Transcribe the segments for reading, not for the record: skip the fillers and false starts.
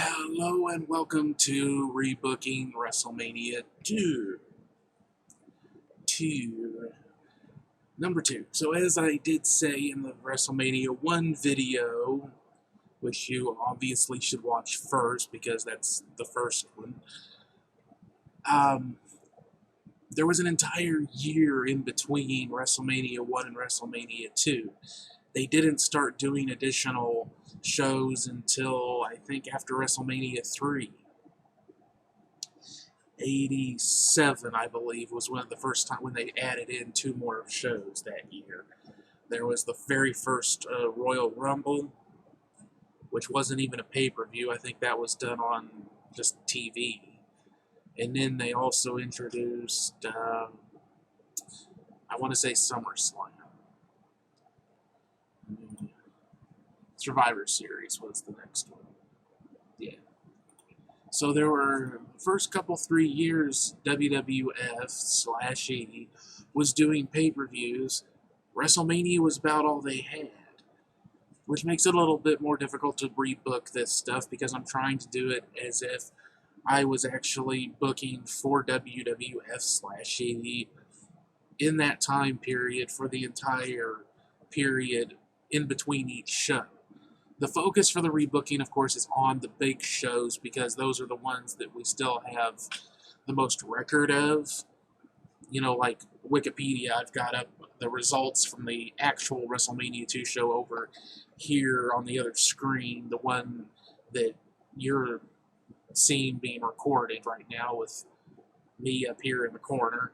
Hello and welcome to Rebooking Wrestlemania 2. Number 2. So as I did say in the WrestleMania 1 video, which you obviously should watch first because that's the first one, there was an entire year in between WrestleMania 1 and WrestleMania 2. They didn't start doing additional shows until, I think, after WrestleMania 3. 87, I believe, was when the first time when they added in 2 more shows that year. There was the very first Royal Rumble, which wasn't even a pay-per-view. I think that was done on just TV. And then they also introduced, I want to say SummerSlam. Survivor Series was the next one. Yeah. So there were, first couple 3 years, WWF/E was doing pay-per-views. WrestleMania was about all they had, which makes it a little bit more difficult to rebook this stuff because I'm trying to do it as if I was actually booking for WWF/E in that time period for the entire period in between each show. The focus for the rebooking, of course, is on the big shows because those are the ones that we still have the most record of. You know, like Wikipedia, I've got up the results from the actual WrestleMania 2 show over here on the other screen, the one that you're seeing being recorded right now with me up here in the corner.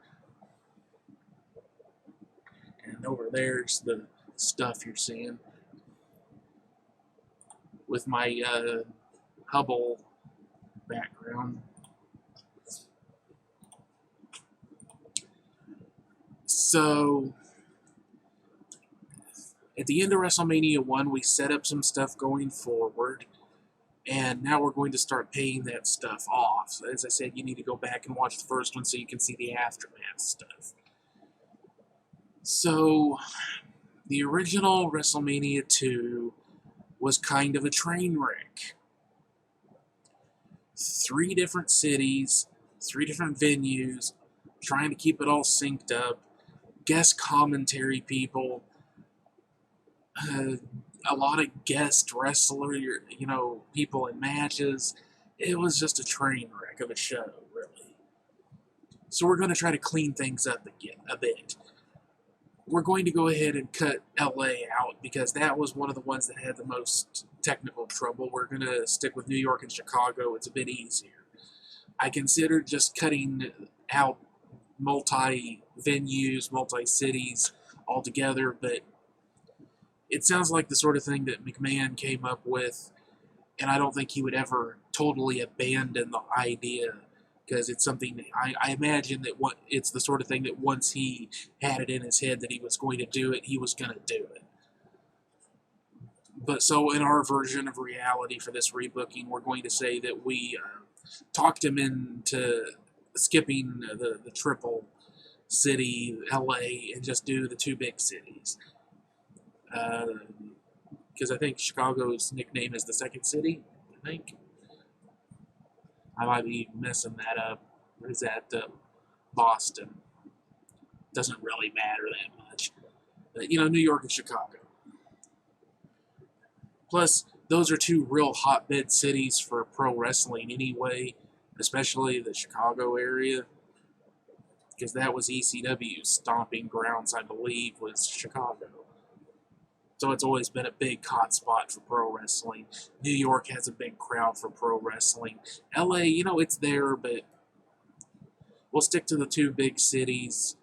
And over there's the stuff you're seeing with my Hubble background. So, at the end of WrestleMania 1, we set up some stuff going forward, and now we're going to start paying that stuff off. So as I said, you need to go back and watch the first one so you can see the aftermath stuff. So, the original WrestleMania 2 was kind of a train wreck. 3 different cities, 3 different venues, trying to keep it all synced up, guest commentary people, a lot of guest wrestler, people in matches. It was just a train wreck of a show, really. So we're going to try to clean things up again a bit. We're going to go ahead and cut LA out because that was one of the ones that had the most technical trouble. We're going to stick with New York and Chicago. It's a bit easier. I considered just cutting out multi-venues, multi-cities altogether, but it sounds like the sort of thing that McMahon came up with, and I don't think he would ever totally abandon the idea because it's something that I imagine that it's the sort of thing that once he had it in his head that he was going to do it, he was going to do it. But so in our version of reality for this rebooking, we're going to say that we talked him into skipping the triple city, LA, and just do the 2 big cities. Because I think Chicago's nickname is the second city, I think. I might be messing that up. Or is that Boston? Doesn't really matter that much. But, New York and Chicago. Plus, those are 2 real hotbed cities for pro wrestling anyway, especially the Chicago area. Because that was ECW's stomping grounds, I believe, was Chicago. So it's always been a big hot spot for pro wrestling. New York has a big crowd for pro wrestling. LA, it's there, but we'll stick to the 2 big cities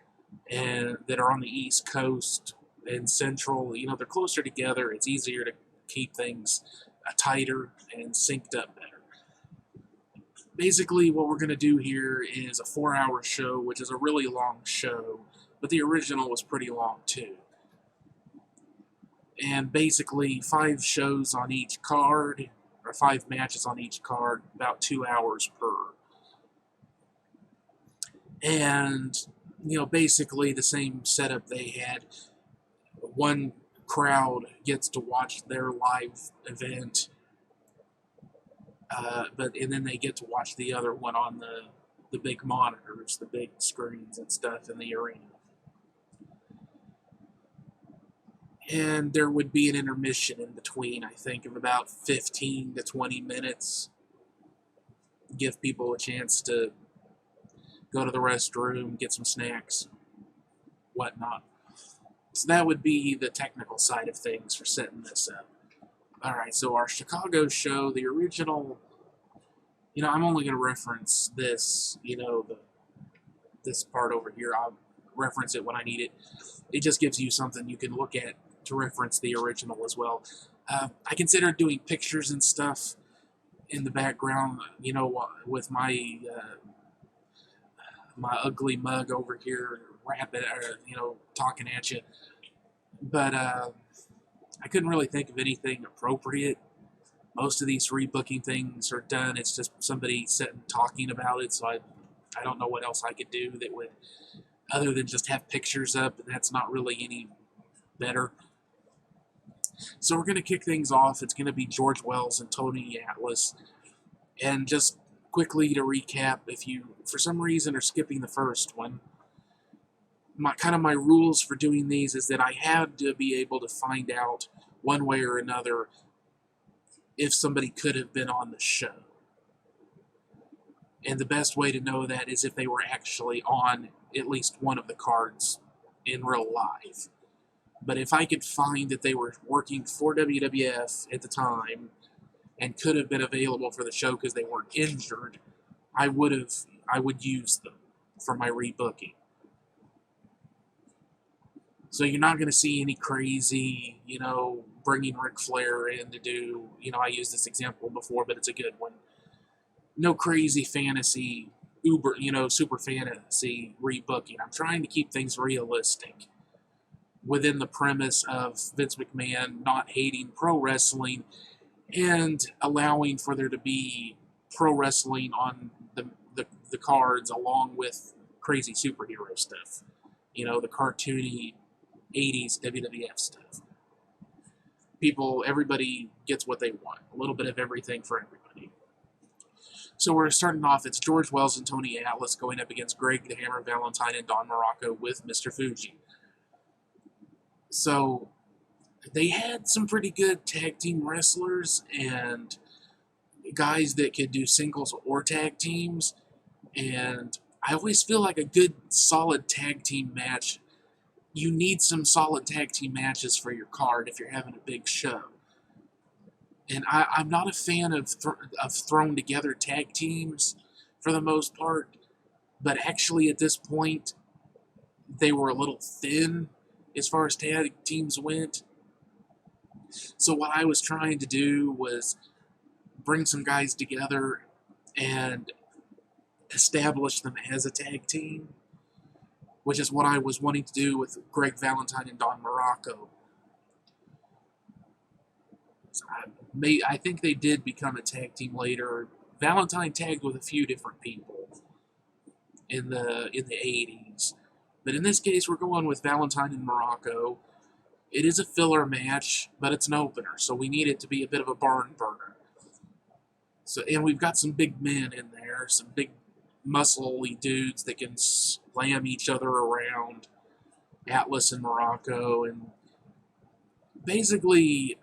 and that are on the East Coast and Central. They're closer together. It's easier to keep things tighter and synced up better. Basically, what we're going to do here is a 4-hour show, which is a really long show, but the original was pretty long too. And basically 5 shows on each card, or 5 matches on each card, about 2 hours per. And, basically the same setup they had. One crowd gets to watch their live event And then they get to watch the other one on the big monitors, the big screens and stuff in the arena. And there would be an intermission in between, I think, of about 15 to 20 minutes. Give people a chance to go to the restroom, get some snacks, whatnot. So that would be the technical side of things for setting this up. Alright, so our Chicago show, the original, I'm only going to reference this, this part over here. I'll reference it when I need it. It just gives you something you can look at to reference the original as well. I considered doing pictures and stuff in the background, with my my ugly mug over here, talking at you. But I couldn't really think of anything appropriate. Most of these rebooking things are done. It's just somebody sitting talking about it, so I don't know what else I could do that would, other than just have pictures up, and that's not really any better. So we're going to kick things off. It's going to be George Wells and Tony Atlas. And just quickly to recap, if you, for some reason, are skipping the first one, my rules for doing these is that I had to be able to find out one way or another if somebody could have been on the show. And the best way to know that is if they were actually on at least one of the cards in real life. But if I could find that they were working for WWF at the time and could have been available for the show because they weren't injured, I would use them for my rebooking. So you're not going to see any crazy, bringing Ric Flair in to do, I used this example before, but it's a good one. No crazy fantasy, super fantasy rebooking. I'm trying to keep things realistic within the premise of Vince McMahon not hating pro wrestling and allowing for there to be pro wrestling on the cards along with crazy superhero stuff. The cartoony 80s WWF stuff. Everybody gets what they want. A little bit of everything for everybody. So we're starting off, it's George Wells and Tony Atlas going up against Greg the Hammer Valentine and Don Morocco with Mr. Fuji. So they had some pretty good tag team wrestlers and guys that could do singles or tag teams. And I always feel like a good, solid tag team match, you need some solid tag team matches for your card if you're having a big show. And I'm not a fan of thrown together tag teams for the most part, but actually at this point, they were a little thin as far as tag teams went. So what I was trying to do was bring some guys together and establish them as a tag team, which is what I was wanting to do with Greg Valentine and Don Morocco. So I think they did become a tag team later. Valentine tagged with a few different people in the 80s. But in this case, we're going with Valentine and Morocco. It is a filler match, but it's an opener, so we need it to be a bit of a barn burner. And we've got some big men in there, some big muscly dudes that can slam each other around, Atlas and Morocco, and basically,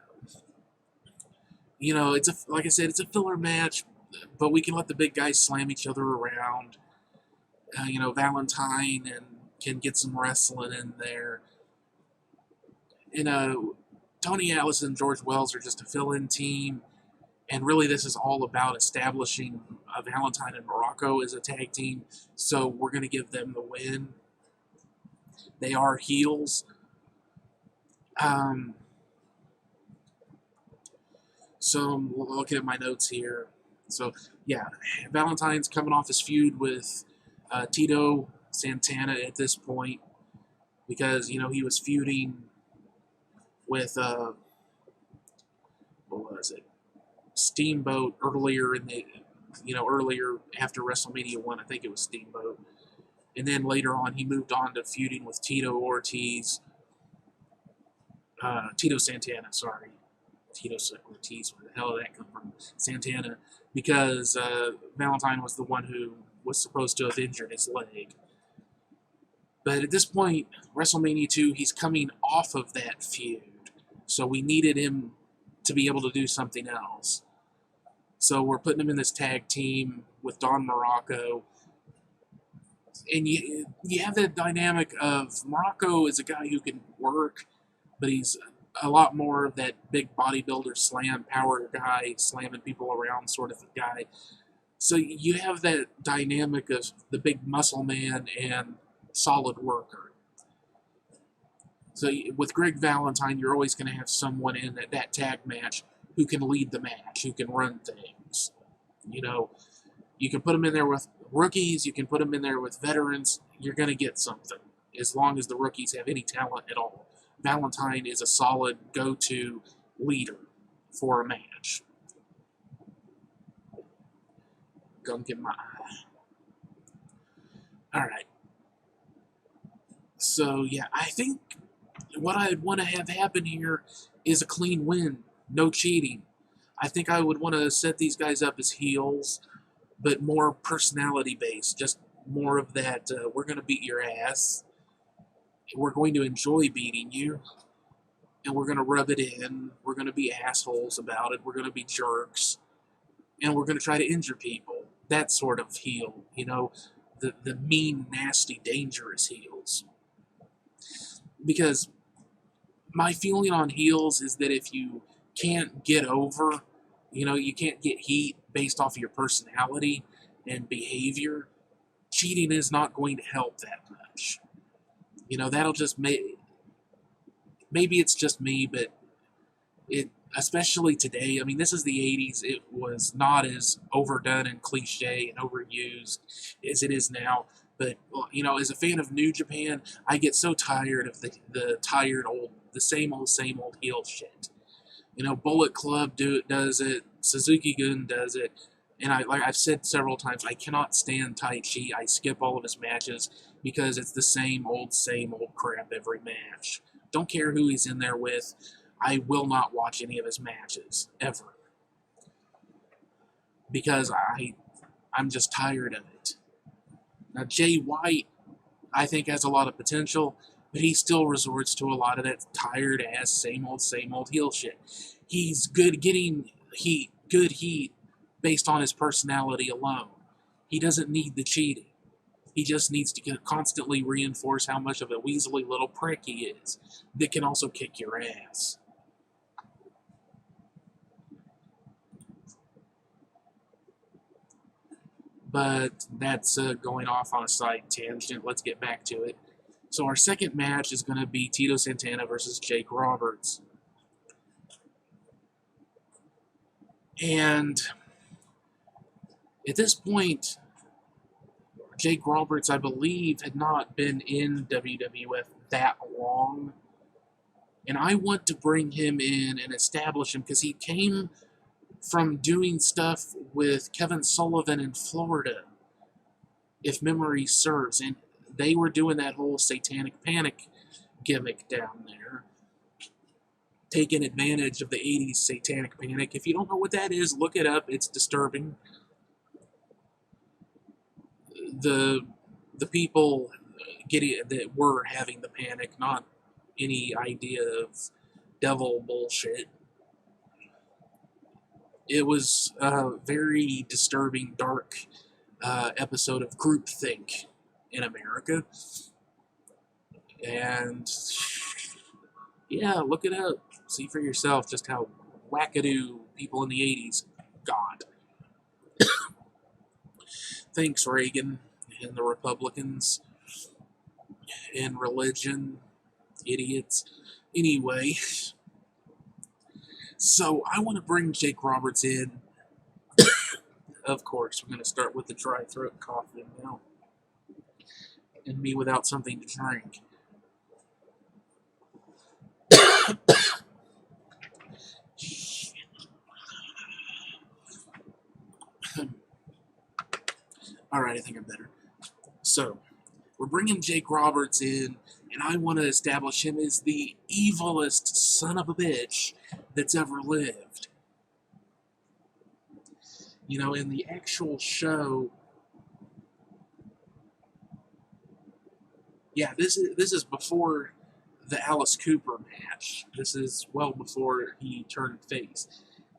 like I said, it's a filler match, but we can let the big guys slam each other around. Valentine can get some wrestling in there. Tony Atlas and George Wells are just a fill-in team, and really this is all about establishing Valentine and Morocco as a tag team, so we're going to give them the win. They are heels. So I'm looking at my notes here. So, yeah, Valentine's coming off his feud with Tito Santana at this point because, he was feuding with, what was it? Steamboat earlier earlier after WrestleMania 1, I think it was Steamboat. And then later on, he moved on to feuding with Tito Santana, sorry. Tito Ortiz, where the hell did that come from? Santana. because Valentine was the one who was supposed to have injured his leg. But at this point, WrestleMania 2, he's coming off of that feud. So we needed him to be able to do something else. So we're putting him in this tag team with Don Morocco. And you have that dynamic of Morocco is a guy who can work, but he's a lot more of that big bodybuilder slam power guy, slamming people around sort of guy. So you have that dynamic of the big muscle man and solid worker. So with Greg Valentine, you're always going to have someone in that tag match who can lead the match, who can run things. You know, you can put them in there with rookies, you can put them in there with veterans, you're going to get something, as long as the rookies have any talent at all. Valentine is a solid go-to leader for a match. Gonna get my eye. Alright. So, yeah, I think what I'd want to have happen here is a clean win, no cheating. I think I would want to set these guys up as heels, but more personality-based, just more of that, we're going to beat your ass, we're going to enjoy beating you, and we're going to rub it in, we're going to be assholes about it, we're going to be jerks, and we're going to try to injure people. That sort of heel, you know, the mean, nasty, dangerous heels. Because my feeling on heels is that if you can't get over, you know, you can't get heat based off of your personality and behavior, cheating is not going to help that much. You know, that'll just maybe it's just me, but it, especially today, I mean, this is the 80s, it was not as overdone and cliche and overused as it is now. But, you know, as a fan of New Japan, I get so tired of the same old heel shit. You know, Bullet Club does it, Suzuki Gun does it, and like I've said several times, I cannot stand Taichi. I skip all of his matches because it's the same old crap every match. Don't care who he's in there with. I will not watch any of his matches, ever. Because I'm just tired of it. Now, Jay White, I think, has a lot of potential, but he still resorts to a lot of that tired-ass, same old heel shit. He's good getting good heat, based on his personality alone. He doesn't need the cheating. He just needs to constantly reinforce how much of a weaselly little prick he is that can also kick your ass. But that's going off on a side tangent. Let's get back to it. So our second match is going to be Tito Santana versus Jake Roberts. And at this point, Jake Roberts, I believe, had not been in WWF that long. And I want to bring him in and establish him because he came from doing stuff with Kevin Sullivan in Florida, if memory serves. And they were doing that whole satanic panic gimmick down there, taking advantage of the 80s satanic panic. If you don't know what that is, look it up. It's disturbing. The people that were having the panic, not any idea of devil bullshit. It was a very disturbing, dark episode of groupthink in America. And yeah, look it up. See for yourself just how wackadoo people in the 80s got. Thanks, Reagan and the Republicans and religion, idiots. Anyway, so I want to bring Jake Roberts in. Of course, we're going to start with the dry throat coughing now. And me without something to drink. Alright, I think I'm better. So, we're bringing Jake Roberts in, and I want to establish him as the evilest son of a bitch that's ever lived. in the actual show, yeah, this is before the Alice Cooper match. This is well before he turned face.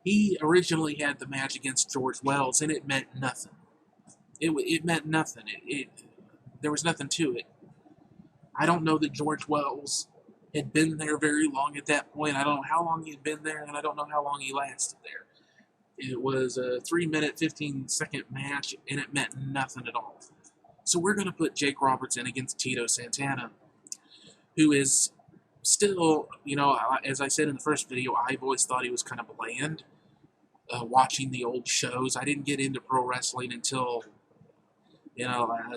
He originally had the match against George Wells, and it meant nothing. It meant nothing. There was nothing to it. I don't know that George Wells had been there very long at that point. I don't know how long he had been there, and I don't know how long he lasted there. It was a 3-minute, 15-second match, and it meant nothing at all. So we're going to put Jake Roberts in against Tito Santana, who is still, as I said in the first video, I've always thought he was kind of bland. Watching the old shows, I didn't get into pro wrestling until,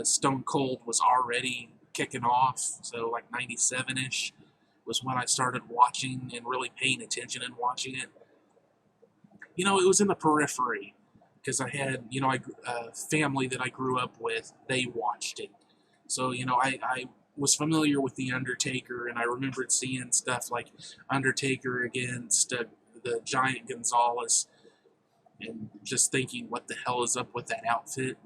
Stone Cold was already kicking off, so like 97-ish was when I started watching and really paying attention and watching it. It was in the periphery, because I had, a family that I grew up with, they watched it. So, I was familiar with The Undertaker, and I remembered seeing stuff like Undertaker against the Giant Gonzalez, and just thinking, what the hell is up with that outfit?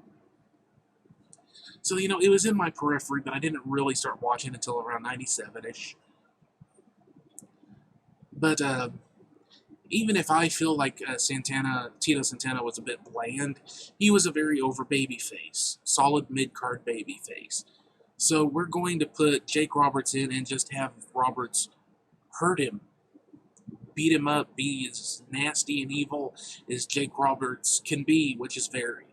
So, it was in my periphery, but I didn't really start watching until around 97-ish. But, even if I feel like Tito Santana was a bit bland, he was a very over babyface, solid mid-card babyface. So we're going to put Jake Roberts in and just have Roberts hurt him, beat him up, be as nasty and evil as Jake Roberts can be, which is very.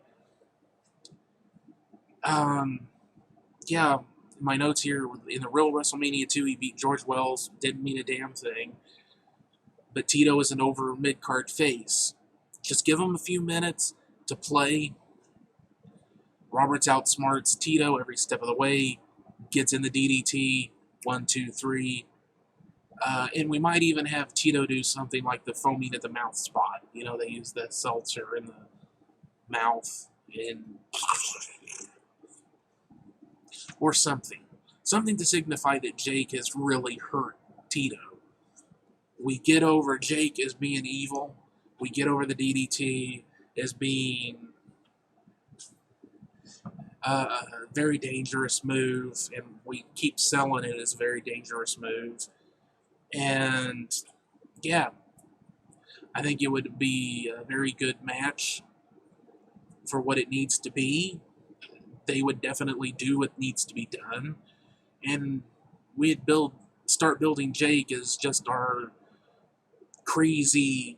Yeah, my notes here, in the real WrestleMania 2, he beat George Wells, didn't mean a damn thing. But Tito is an over mid-card face. Just give him a few minutes to play. Roberts outsmarts Tito every step of the way, gets in the DDT, 1, 2, 3. And we might even have Tito do something like the foaming at the mouth spot. They use the seltzer in the mouth, or something. Something to signify that Jake has really hurt Tito. We get over Jake as being evil. We get over the DDT as being a very dangerous move, and we keep selling it as a very dangerous move. And, yeah, I think it would be a very good match for what it needs to be. They would definitely do what needs to be done. And we'd start building Jake as just our crazy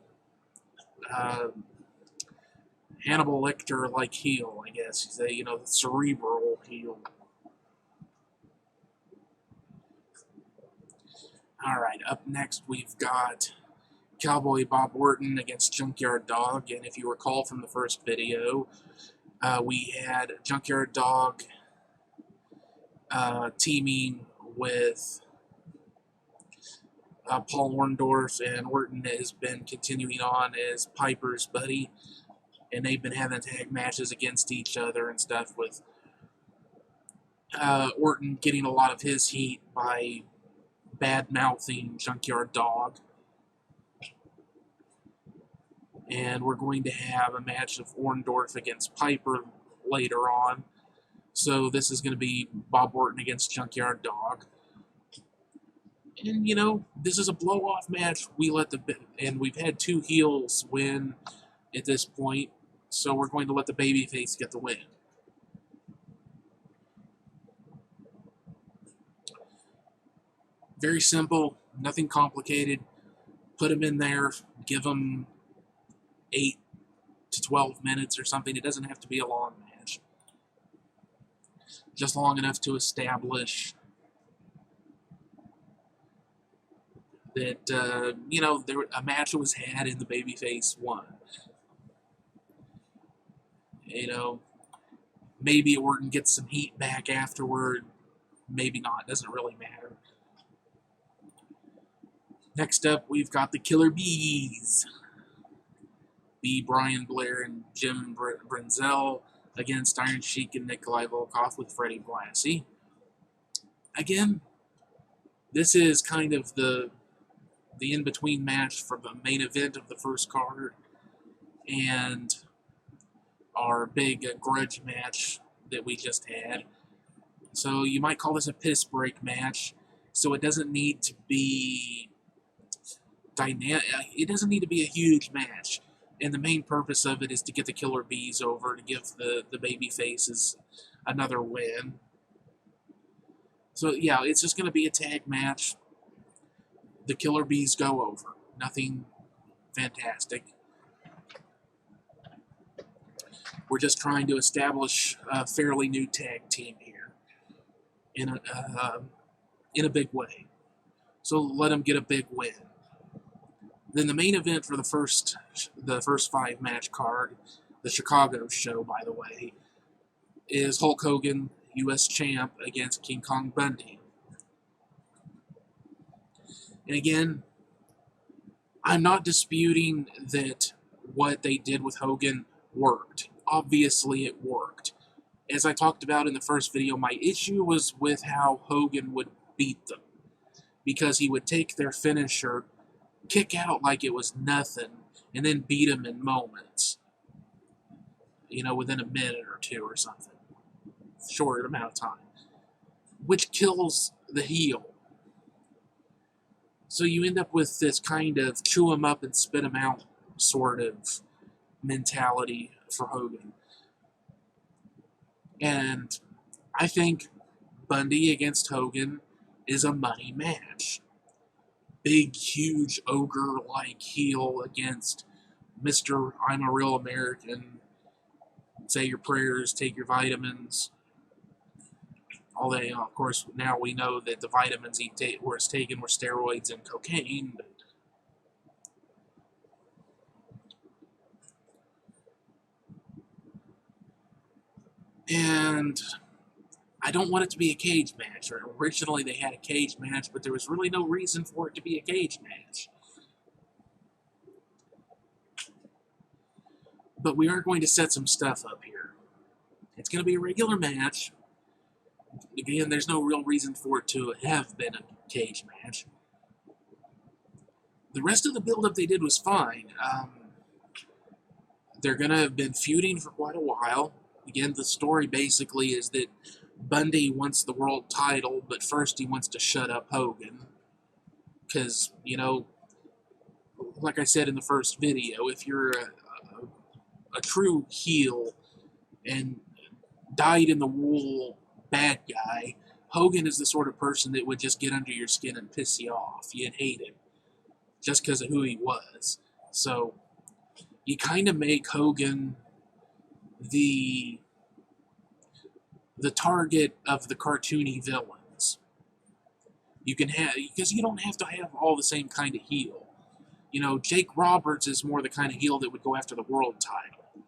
Hannibal Lecter-like heel, I guess. He's a, cerebral heel. Alright, up next we've got Cowboy Bob Orton against Junkyard Dog, and if you recall from the first video, we had Junkyard Dog teaming with Paul Orndorff, and Orton has been continuing on as Piper's buddy, and they've been having tag matches against each other and stuff, with Orton getting a lot of his heat by bad-mouthing Junkyard Dog. And we're going to have a match of Orndorff against Piper later on. So this is going to be Bob Orton against Junkyard Dog. And, this is a blow-off match. And we've had 2 heels win at this point, so we're going to let the babyface get the win. Very simple, nothing complicated. Put him in there, give him 8 to 12 minutes or something. It doesn't have to be a long match. Just long enough to establish that, a match was had and the babyface won. Maybe Orton gets some heat back afterward. Maybe not. Doesn't really matter. Next up, we've got the Killer Bees. Brian Blair and Jim Brunzell against Iron Sheik and Nikolai Volkov with Freddie Blassie. Again, this is kind of the in-between match for the main event of the first card. And our big grudge match that we just had. So you might call this a piss break match. So it doesn't need to be dynamic. It doesn't need to be a huge match. And the main purpose of it is to get the Killer Bees over, to give the baby faces another win. So yeah, it's just going to be a tag match. The Killer Bees go over. Nothing fantastic. We're just trying to establish a fairly new tag team here in a big way. So let them get a big win. Then the main event for the first 5 match card, the Chicago show, by the way, is Hulk Hogan, U.S. Champ, against King Kong Bundy. And again, I'm not disputing that what they did with Hogan worked. Obviously it worked. As I talked about in the first video, my issue was with how Hogan would beat them. Because he would take their finisher, kick out like it was nothing, and then beat them in moments. You know, within a minute or two or something. Short amount of time. Which kills the heel. So you end up with this kind of chew 'em up and spit 'em out sort of mentality for Hogan. And I think Bundy against Hogan is a money match. Big, huge, ogre-like heel against Mr. I'm a Real American. Say your prayers, take your vitamins. Of course, now we know that the vitamins he was taking were steroids and cocaine. And I don't want it to be a cage match. Originally they had a cage match, but there was really no reason for it to be a cage match. But we are going to set some stuff up here. It's going to be a regular match. Again, there's no real reason for it to have been a cage match. The rest of the build-up they did was fine. They're going to have been feuding for quite a while. Again, the story basically is that Bundy wants the world title, but first he wants to shut up Hogan. Because, you know, like I said in the first video, if you're a true heel and dyed-in-the-wool bad guy, Hogan is the sort of person that would just get under your skin and piss you off. You'd hate him just because of who he was. So you kind of make Hogan the target of the cartoony villains. You can have, because you don't have to have all the same kind of heel. You know, Jake Roberts is more the kind of heel that would go after the world title.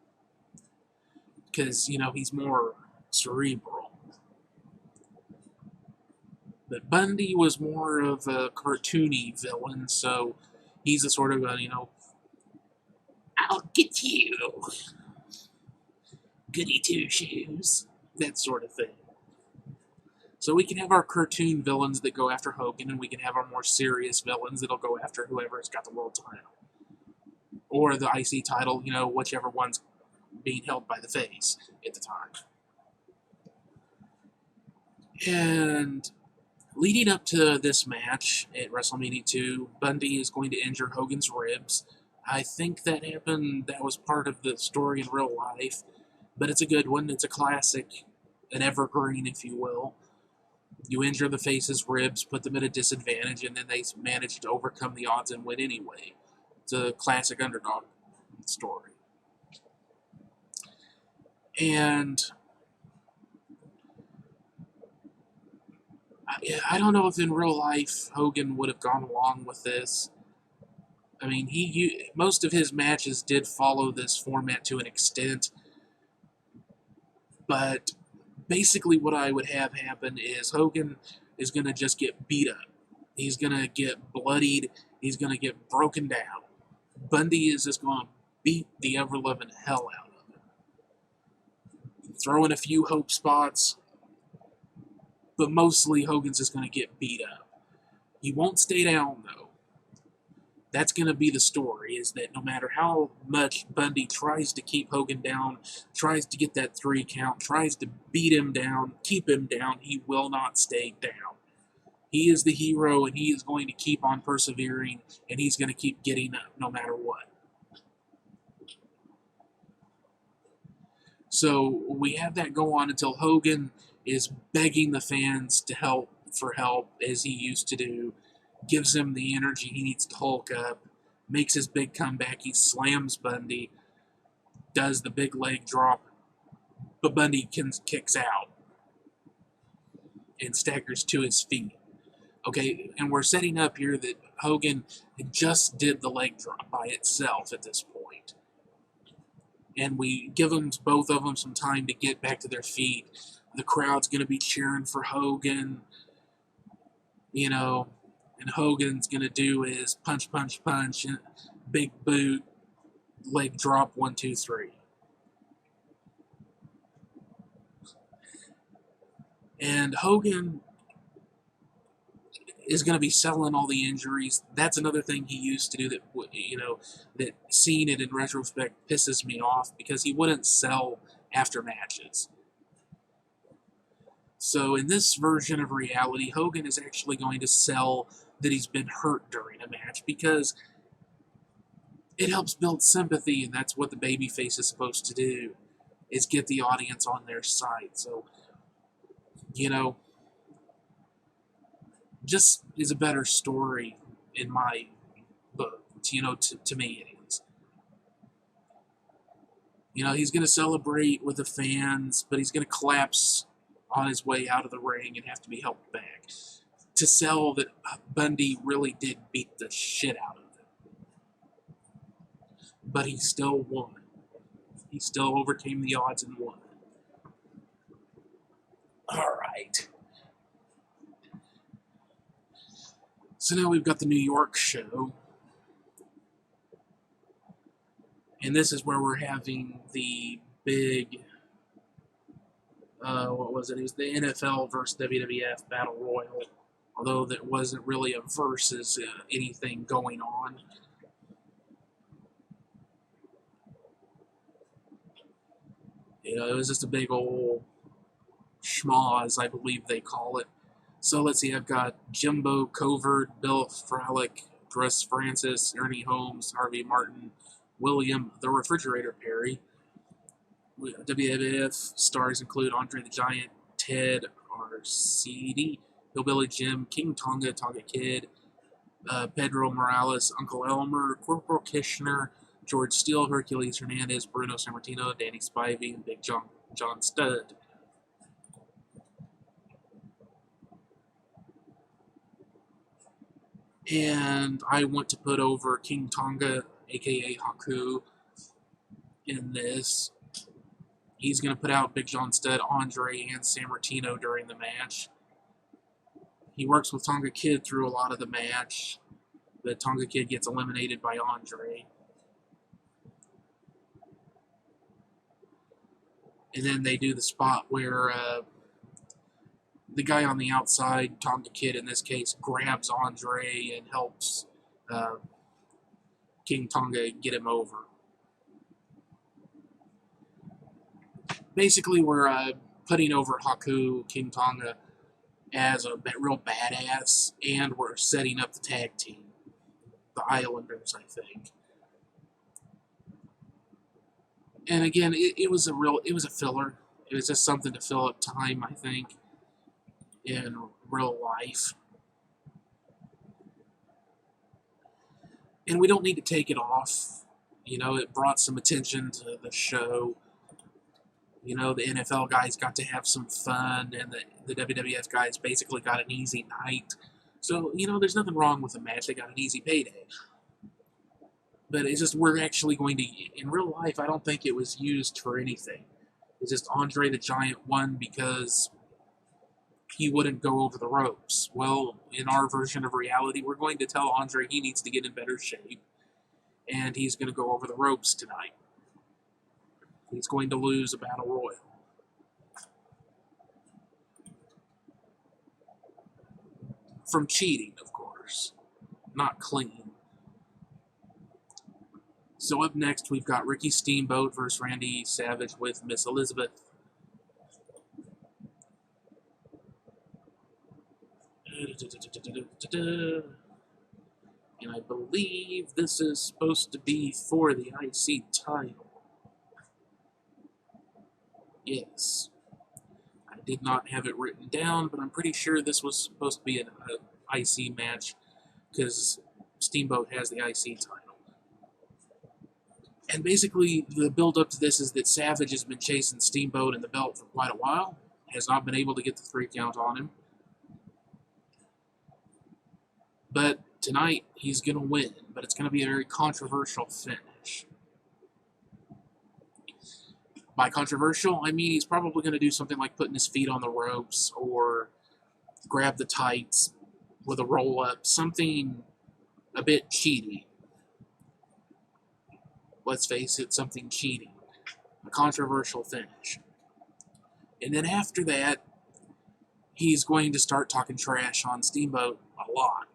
Because, you know, he's more cerebral. But Bundy was more of a cartoony villain, so he's a sort of a, you know, I'll get you. Goody two-shoes. That sort of thing. So we can have our cartoon villains that go after Hogan, and we can have our more serious villains that'll go after whoever's got the world title. Or the IC title, you know, whichever one's being held by the face at the time. And leading up to this match at WrestleMania 2, Bundy is going to injure Hogan's ribs. I think that happened, that was part of the story in real life, but it's a good one. It's a classic, an evergreen, if you will. You injure the face's ribs, put them at a disadvantage, and then they manage to overcome the odds and win anyway. It's a classic underdog story. And I don't know if in real life Hogan would have gone along with this. I mean, most of his matches did follow this format to an extent, but basically what I would have happen is Hogan is going to just get beat up. He's going to get bloodied. He's going to get broken down. Bundy is just going to beat the ever-loving hell out of him. Throw in a few hope spots, but mostly Hogan's just going to get beat up. He won't stay down, though. That's going to be the story, is that no matter how much Bundy tries to keep Hogan down, tries to get that 3 count, tries to beat him down, keep him down, he will not stay down. He is the hero, and he is going to keep on persevering, and he's going to keep getting up no matter what. So we have that go on until Hogan is begging the fans to help, as he used to do, gives him the energy he needs to Hulk up, makes his big comeback, he slams Bundy, does the big leg drop, but Bundy kicks out and staggers to his feet. Okay, and we're setting up here that Hogan just did the leg drop by itself at this point. And we give them, both of them, some time to get back to their feet. The crowd's going to be cheering for Hogan, and Hogan's going to do his punch, punch, punch, and big boot, leg drop, 1, 2, 3. And Hogan is going to be selling all the injuries. That's another thing he used to do that seeing it in retrospect pisses me off, because he wouldn't sell after matches. So in this version of reality, Hogan is actually going to sell that he's been hurt during a match, because it helps build sympathy, and that's what the babyface is supposed to do, is get the audience on their side. So, just is a better story in my book, to me it is. He's going to celebrate with the fans, but he's going to collapse on his way out of the ring and have to be helped back, to sell that Bundy really did beat the shit out of him. But he still won. He still overcame the odds and won. Alright. So now we've got the New York show. And this is where we're having the big, what was it? It was the NFL versus WWF Battle Royal. Although there wasn't really a versus anything going on. It was just a big old schmoz, I believe they call it. So let's see, I've got Jimbo Covert, Bill Fralick, Russ Francis, Ernie Holmes, Harvey Martin, William the Refrigerator Perry. WWF stars include Andre the Giant, Ted Arcidi, Hillbilly Jim, King Tonga, Tonga Kid, Pedro Morales, Uncle Elmer, Corporal Kishner, George Steele, Hercules Hernandez, Bruno Sammartino, Danny Spivey, and Big John Studd. And I want to put over King Tonga, aka Haku, in this. He's going to put out Big John Studd, Andre, and Sammartino during the match. He works with Tonga Kid through a lot of the match, but Tonga Kid gets eliminated by Andre. And then they do the spot where the guy on the outside, Tonga Kid in this case, grabs Andre and helps King Tonga get him over. Basically, we're putting over Haku, King Tonga, as a real badass, and we're setting up the tag team, the Islanders, I think. And again, it was a filler. It was just something to fill up time, I think, in real life. And we don't need to take it off. It brought some attention to the show. The NFL guys got to have some fun, and the WWF guys basically got an easy night. So, there's nothing wrong with the match. They got an easy payday. But it's just, we're actually going to, in real life, I don't think it was used for anything. It's just Andre the Giant won because he wouldn't go over the ropes. Well, in our version of reality, we're going to tell Andre he needs to get in better shape, and he's going to go over the ropes tonight. He's going to lose a battle royal. From cheating, of course. Not clean. So up next, we've got Ricky Steamboat versus Randy Savage with Miss Elizabeth. And I believe this is supposed to be for the IC title. Yes. I did not have it written down, but I'm pretty sure this was supposed to be an IC match because Steamboat has the IC title. And basically, the build-up to this is that Savage has been chasing Steamboat in the belt for quite a while, has not been able to get the 3 count on him. But tonight, he's going to win, but it's going to be a very controversial finish. By controversial, I mean he's probably going to do something like putting his feet on the ropes or grab the tights with a roll-up, something a bit cheaty. Let's face it, something cheating. A controversial finish. And then after that, he's going to start talking trash on Steamboat a lot.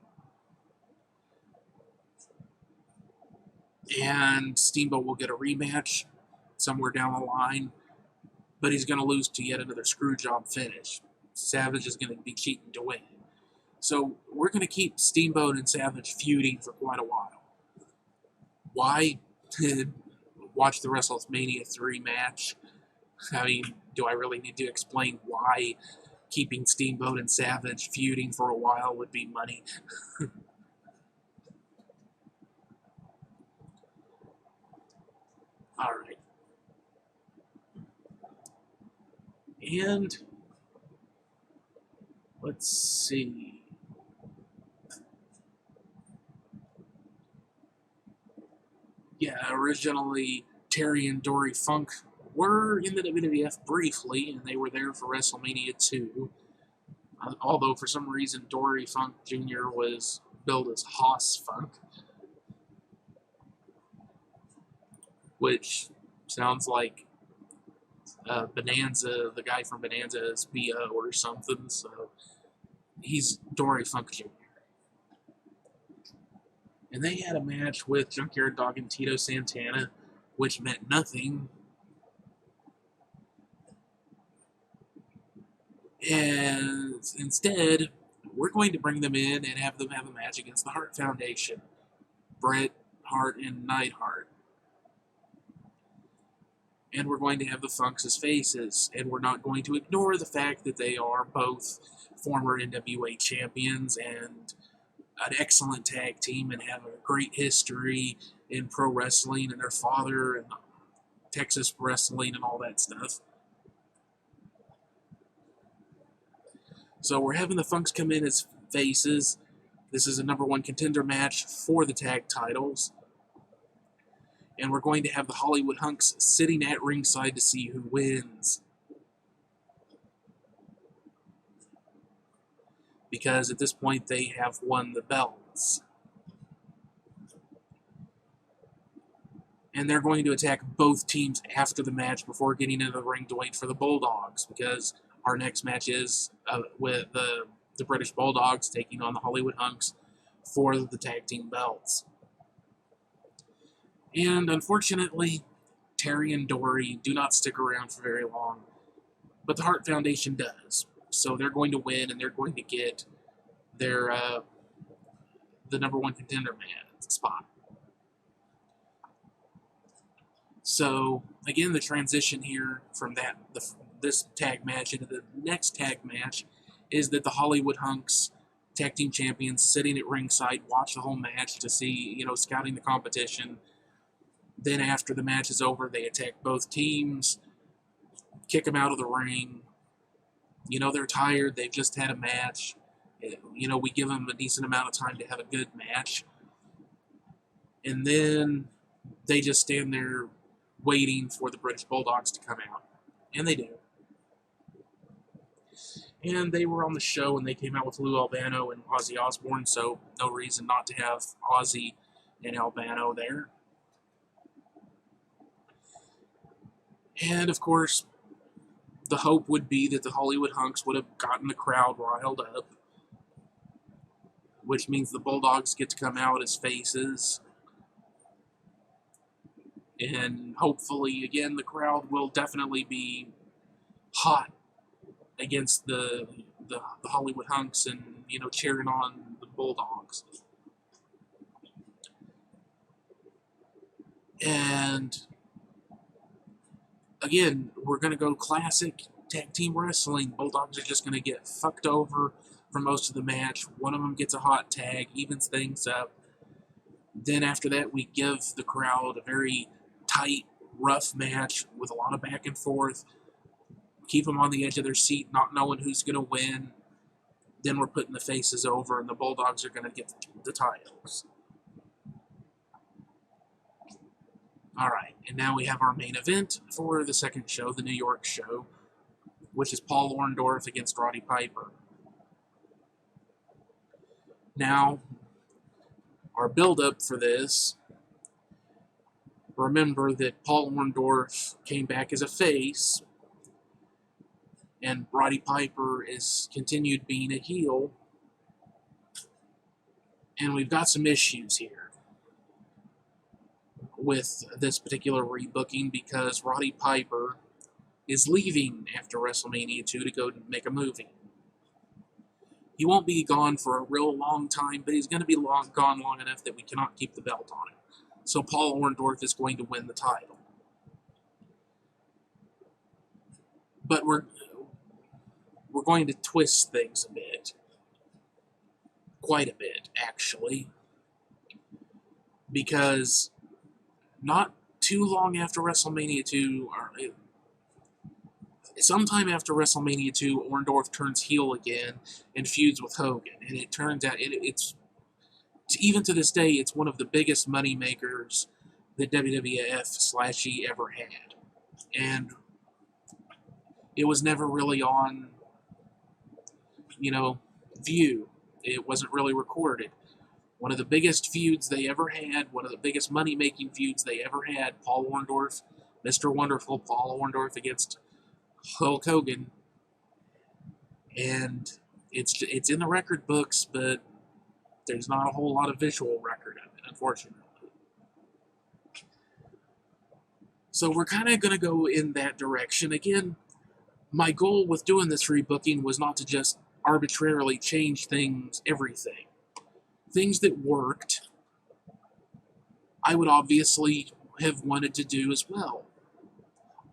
And Steamboat will get a rematch somewhere down the line, but he's going to lose to yet another screwjob finish. Savage is going to be cheating to win. So we're going to keep Steamboat and Savage feuding for quite a while. Why? Watch the WrestleMania 3 match. I mean, do I really need to explain why keeping Steamboat and Savage feuding for a while would be money? Alright. And let's see. Yeah, originally Terry and Dory Funk were in the WWF briefly, and they were there for WrestleMania 2. Although for some reason Dory Funk Jr. was billed as Hoss Funk, which sounds like Bonanza, the guy from Bonanza is B.O. or something, so he's Dory Funk Jr. And they had a match with Junkyard Dog and Tito Santana, which meant nothing. And instead, we're going to bring them in and have them have a match against the Hart Foundation. Bret Hart and Neidhart. And we're going to have the Funks as faces. And we're not going to ignore the fact that they are both former NWA champions and an excellent tag team and have a great history in pro wrestling and their father and Texas wrestling and all that stuff. So we're having the Funks come in as faces. This is a #1 contender match for the tag titles. And we're going to have the Hollywood Hunks sitting at ringside to see who wins. Because at this point they have won the belts. And they're going to attack both teams after the match before getting into the ring to wait for the Bulldogs, because our next match is with the British Bulldogs taking on the Hollywood Hunks for the tag team belts. And unfortunately, Terry and Dory do not stick around for very long, but the Hart Foundation does. So they're going to win, and they're going to get their the #1 contender spot. So again, the transition here from this tag match into the next tag match is that the Hollywood Hunks tag team champions sitting at ringside watch the whole match to see, scouting the competition. Then after the match is over, they attack both teams, kick them out of the ring. They're tired. They've just had a match. We give them a decent amount of time to have a good match. And then they just stand there waiting for the British Bulldogs to come out. And they do. And they were on the show, and they came out with Lou Albano and Ozzy Osbourne, so no reason not to have Ozzy and Albano there. And, of course, the hope would be that the Hollywood Hunks would have gotten the crowd riled up, which means the Bulldogs get to come out as faces. And hopefully, again, the crowd will definitely be hot against the Hollywood hunks and, cheering on the Bulldogs. And again, we're going to go classic tag team wrestling. Bulldogs are just going to get fucked over for most of the match. One of them gets a hot tag, evens things up. Then after that, we give the crowd a very tight, rough match with a lot of back and forth. Keep them on the edge of their seat, not knowing who's going to win. Then we're putting the faces over, and the Bulldogs are going to get the titles. All right, and now we have our main event for the second show, the New York show, which is Paul Orndorff against Roddy Piper. Now, our build-up for this, remember that Paul Orndorff came back as a face, and Roddy Piper is continued being a heel, and we've got some issues here with this particular rebooking because Roddy Piper is leaving after WrestleMania 2 to go make a movie. He won't be gone for a real long time, but he's going to be gone long enough that we cannot keep the belt on him. So Paul Orndorff is going to win the title. But we're going to twist things a bit. Quite a bit, actually. Because not too long after WrestleMania 2, sometime after WrestleMania 2, Orndorff turns heel again and feuds with Hogan. And it turns out, it's even to this day, it's one of the biggest money makers that WWF/E ever had. And it was never really on, view. It wasn't really recorded. One of the biggest feuds they ever had, one of the biggest money-making feuds they ever had, Paul Orndorff, Mr. Wonderful Paul Orndorff against Hulk Hogan. And it's in the record books, but there's not a whole lot of visual record of it, unfortunately. So we're kind of going to go in that direction. Again, my goal with doing this rebooking was not to just arbitrarily change things, everything. Things that worked, I would obviously have wanted to do as well.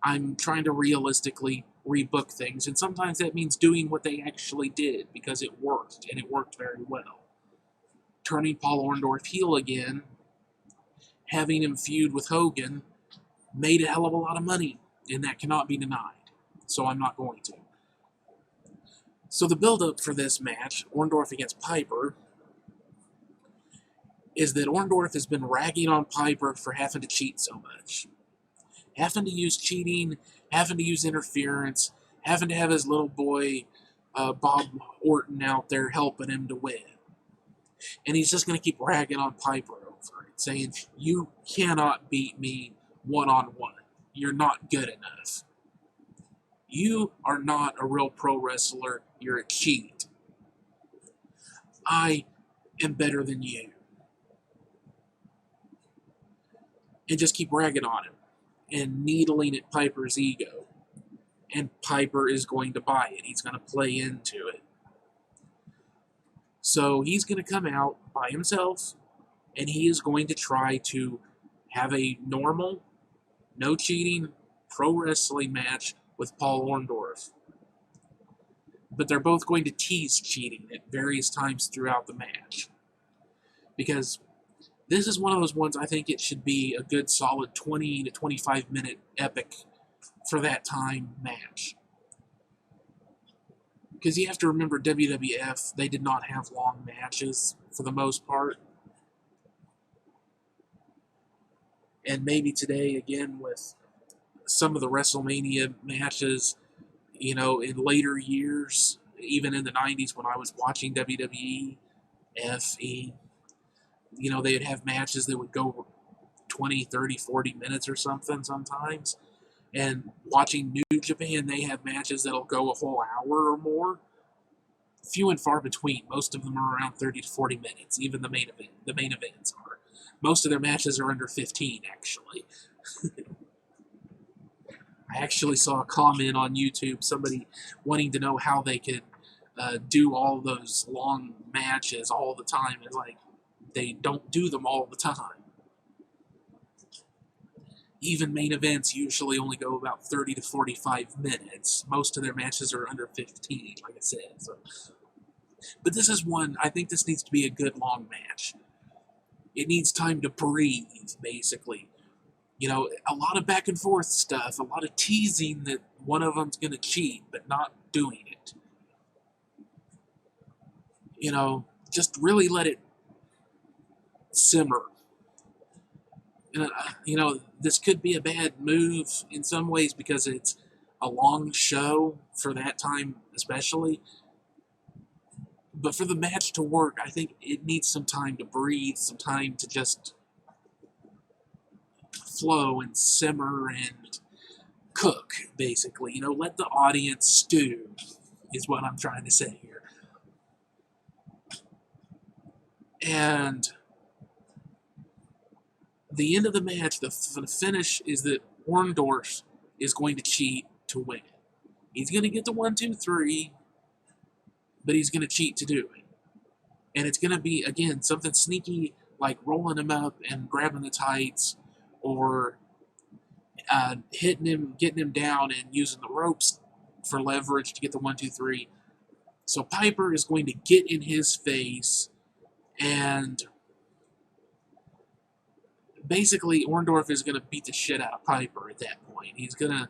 I'm trying to realistically rebook things, and sometimes that means doing what they actually did, because it worked, and it worked very well. Turning Paul Orndorff heel again, having him feud with Hogan, made a hell of a lot of money, and that cannot be denied, so I'm not going to. So the build-up for this match, Orndorff against Piper, is that Orndorff has been ragging on Piper for having to cheat so much. Having to use cheating, having to use interference, having to have his little boy, Bob Orton, out there helping him to win. And he's just going to keep ragging on Piper over it, saying, you cannot beat me one-on-one. You're not good enough. You are not a real pro wrestler. You're a cheat. I am better than you. And just keep ragging on him and needling at Piper's ego. And Piper is going to buy it. He's going to play into it. So he's going to come out by himself, and he is going to try to have a normal, no cheating, pro wrestling match with Paul Orndorff. But they're both going to tease cheating at various times throughout the match. Because this is one of those ones I think it should be a good solid 20 to 25 minute epic for that time match. Because you have to remember, WWF, they did not have long matches for the most part. And maybe today, again, with some of the WrestleMania matches, in later years, even in the 90s when I was watching WWE, FE, they'd have matches that would go 20, 30, 40 minutes or something sometimes. And watching New Japan, they have matches that'll go a whole hour or more. Few and far between. Most of them are around 30 to 40 minutes, even the main events are. Most of their matches are under 15, actually. I actually saw a comment on YouTube, somebody wanting to know how they could do all those long matches all the time. It's like, they don't do them all the time. Even main events usually only go about 30 to 45 minutes. Most of their matches are under 15, like I said. So. But this is one, I think this needs to be a good long match. It needs time to breathe, basically. You know, a lot of back and forth stuff, a lot of teasing that one of them's going to cheat, but not doing it. You know, just really let it simmer. You know, this could be a bad move in some ways because it's a long show for that time especially. But for the match to work, I think it needs some time to breathe, some time to just flow and simmer and cook, basically. You know, let the audience stew, is what I'm trying to say here. And the end of the match, the finish, is that Orndorff is going to cheat to win. He's going to get the 1, 2, 3, but he's going to cheat to do it. And it's going to be, again, something sneaky, like rolling him up and grabbing the tights, or hitting him, getting him down, and using the ropes for leverage to get the 1, 2, 3. So Piper is going to get in his face, and basically Orndorff is going to beat the shit out of Piper at that point. He's going to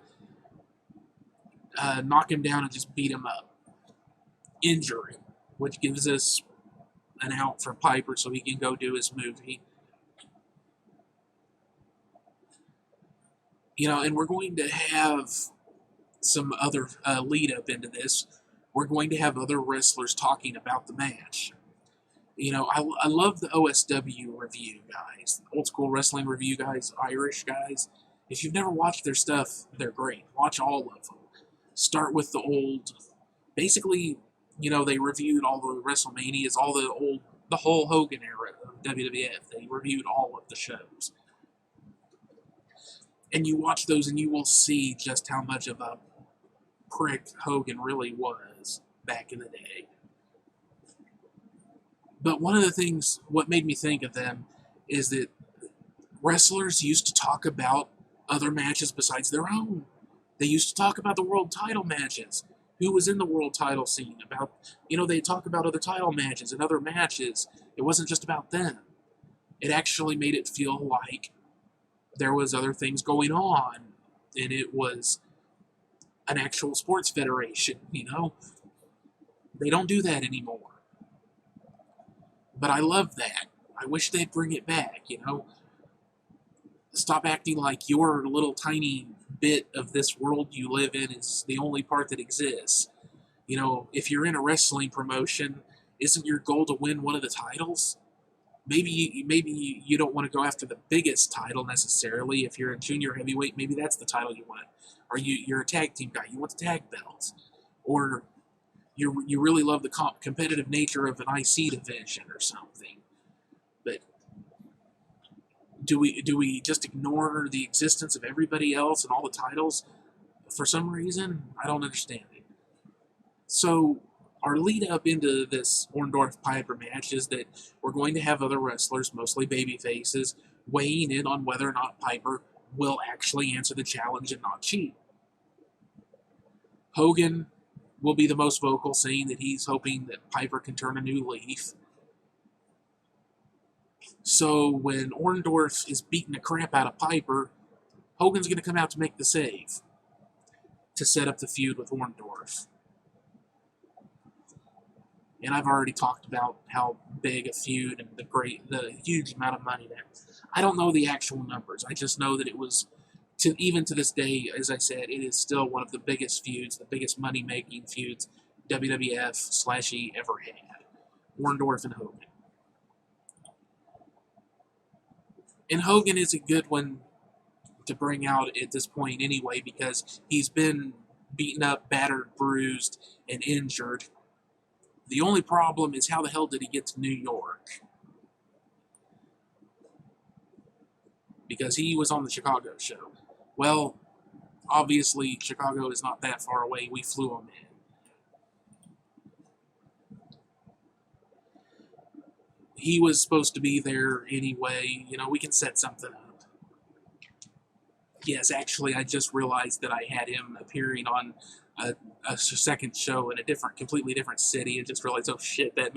knock him down and just beat him up, injure him, which gives us an out for Piper so he can go do his movie. You know, and we're going to have some other lead up into this. We're going to have other wrestlers talking about the match. You know, I love the OSW review guys, old school wrestling review guys, Irish guys. If you've never watched their stuff, they're great. Watch all of them. Start with the old, basically, you know, they reviewed all the WrestleManias, the whole Hogan era of WWF. They reviewed all of the shows. And you watch those and you will see just how much of a prick Hogan really was back in the day. But one of the things, what made me think of them, is that wrestlers used to talk about other matches besides their own. They used to talk about the world title matches, who was in the world title scene, about, you know, they talk about other title matches and other matches. It wasn't just about them. It actually made it feel like there was other things going on, and it was an actual sports federation, you know? They don't do that anymore. But I love that. I wish they'd bring it back, you know? Stop acting like your little tiny bit of this world you live in is the only part that exists. You know, if you're in a wrestling promotion, isn't your goal to win one of the titles? Maybe you don't want to go after the biggest title necessarily. If you're a junior heavyweight, maybe that's the title you want. Or you're a tag team guy, you want the tag belts. Or you really love the competitive nature of an IC division or something. But do we just ignore the existence of everybody else and all the titles for some reason? I don't understand it. So our lead up into this Orndorff Piper match is that we're going to have other wrestlers, mostly baby faces, weighing in on whether or not Piper will actually answer the challenge and not cheat. Hogan will be the most vocal, saying that he's hoping that Piper can turn a new leaf. So when Orndorff is beating the crap out of Piper, Hogan's going to come out to make the save to set up the feud with Orndorff. And I've already talked about how big a feud and the huge amount of money that. I don't know the actual numbers. I just know that it was, even to this day, as I said, it is still one of the biggest feuds, the biggest money-making feuds WWF/E ever had. Orndorff and Hogan. And Hogan is a good one to bring out at this point anyway, because he's been beaten up, battered, bruised, and injured. The only problem is, how the hell did he get to New York? because he was on the Chicago show. Well, obviously, Chicago is not that far away. We flew him in. He was supposed to be there anyway. You know, we can set something up. Yes, actually, I just realized that I had him appearing on a second show in a completely different city, and just realized, oh shit, that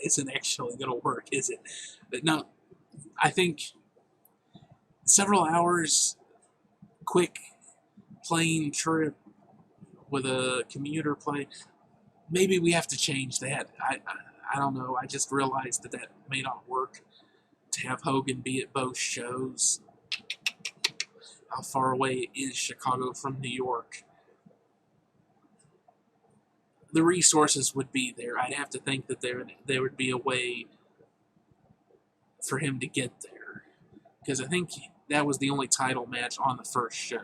isn't actually going to work, is it? But no, I think several hours, quick plane trip with a commuter plane. Maybe we have to change that. I don't know. I just realized that may not work to have Hogan be at both shows. How far away is Chicago from New York? The resources would be there. I'd have to think that there would be a way for him to get there, because I think that was the only title match on the first show.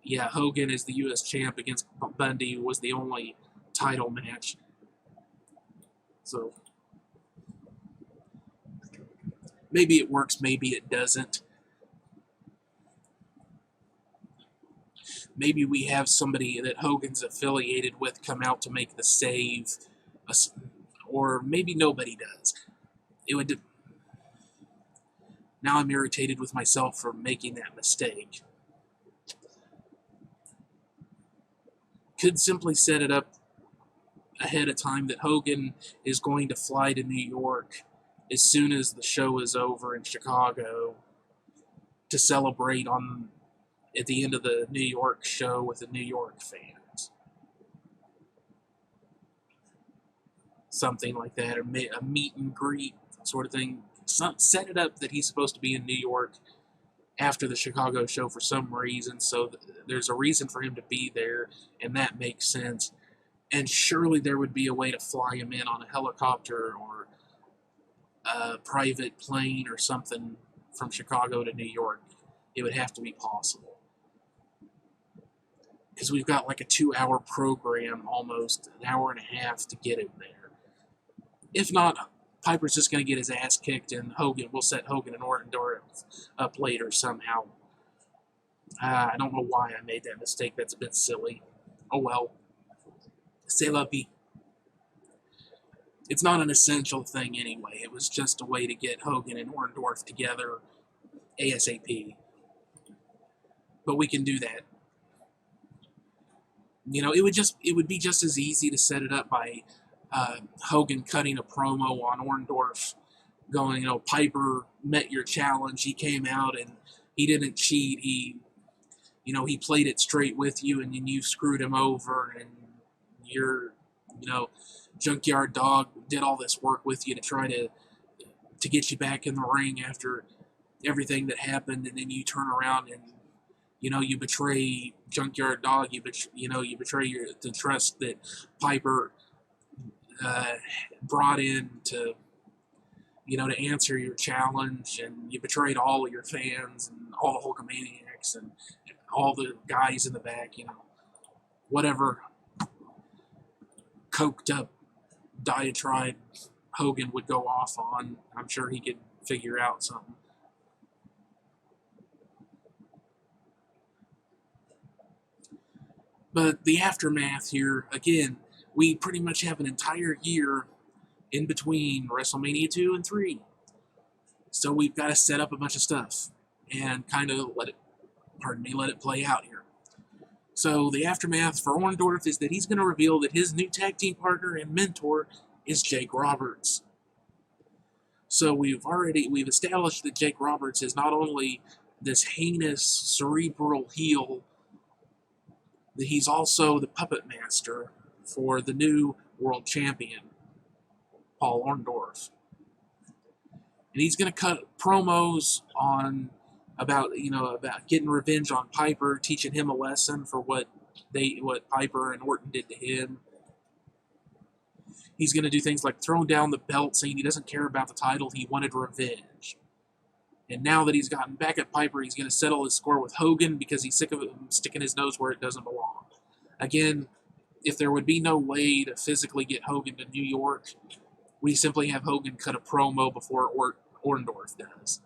Yeah, Hogan as the U.S. champ against Bundy was the only title match. So maybe it works, maybe it doesn't. Maybe we have somebody that Hogan's affiliated with come out to make the save, or maybe nobody does. It would. Now I'm irritated with myself for making that mistake. Could simply set it up ahead of time that Hogan is going to fly to New York as soon as the show is over in Chicago to celebrate at the end of the New York show with the New York fans. Something like that, or a meet and greet sort of thing. Set it up that he's supposed to be in New York after the Chicago show for some reason, so there's a reason for him to be there, and that makes sense. And surely there would be a way to fly him in on a helicopter or a private plane or something from Chicago to New York. It would have to be possible. Because we've got like a 2-hour program, almost an hour and a half to get him there. If not, Piper's just going to get his ass kicked, and we'll set Hogan and Orndorff up later somehow. I don't know why I made that mistake. That's a bit silly. Oh well. C'est la vie. It's not an essential thing anyway. It was just a way to get Hogan and Orndorff together ASAP. But we can do that. You know, it would be just as easy to set it up by Hogan cutting a promo on Orndorff, going, Piper met your challenge. He came out and he didn't cheat. He played it straight with you, and then you screwed him over, and your, junkyard dog did all this work with you to try to get you back in the ring after everything that happened, and then you turn around and you betray Junkyard Dog. You betray the trust that Piper brought in to answer your challenge, and you betrayed all of your fans and all the Hulkamaniacs and all the guys in the back. Whatever coked up diatribe Hogan would go off on, I'm sure he could figure out something. But the aftermath here, again, we pretty much have an entire year in between WrestleMania 2 and 3. So we've got to set up a bunch of stuff and kind of let it play out here. So the aftermath for Orndorff is that he's going to reveal that his new tag team partner and mentor is Jake Roberts. So we've established that Jake Roberts is not only this heinous, cerebral heel, that he's also the puppet master for the new world champion, Paul Orndorff. And he's going to cut promos about getting revenge on Piper, teaching him a lesson for what Piper and Orton did to him. He's going to do things like throwing down the belt, saying he doesn't care about the title, he wanted revenge. And now that he's gotten back at Piper, he's going to settle his score with Hogan because he's sick of him sticking his nose where it doesn't belong. Again, if there would be no way to physically get Hogan to New York, We simply have Hogan cut a promo before Orndorff does.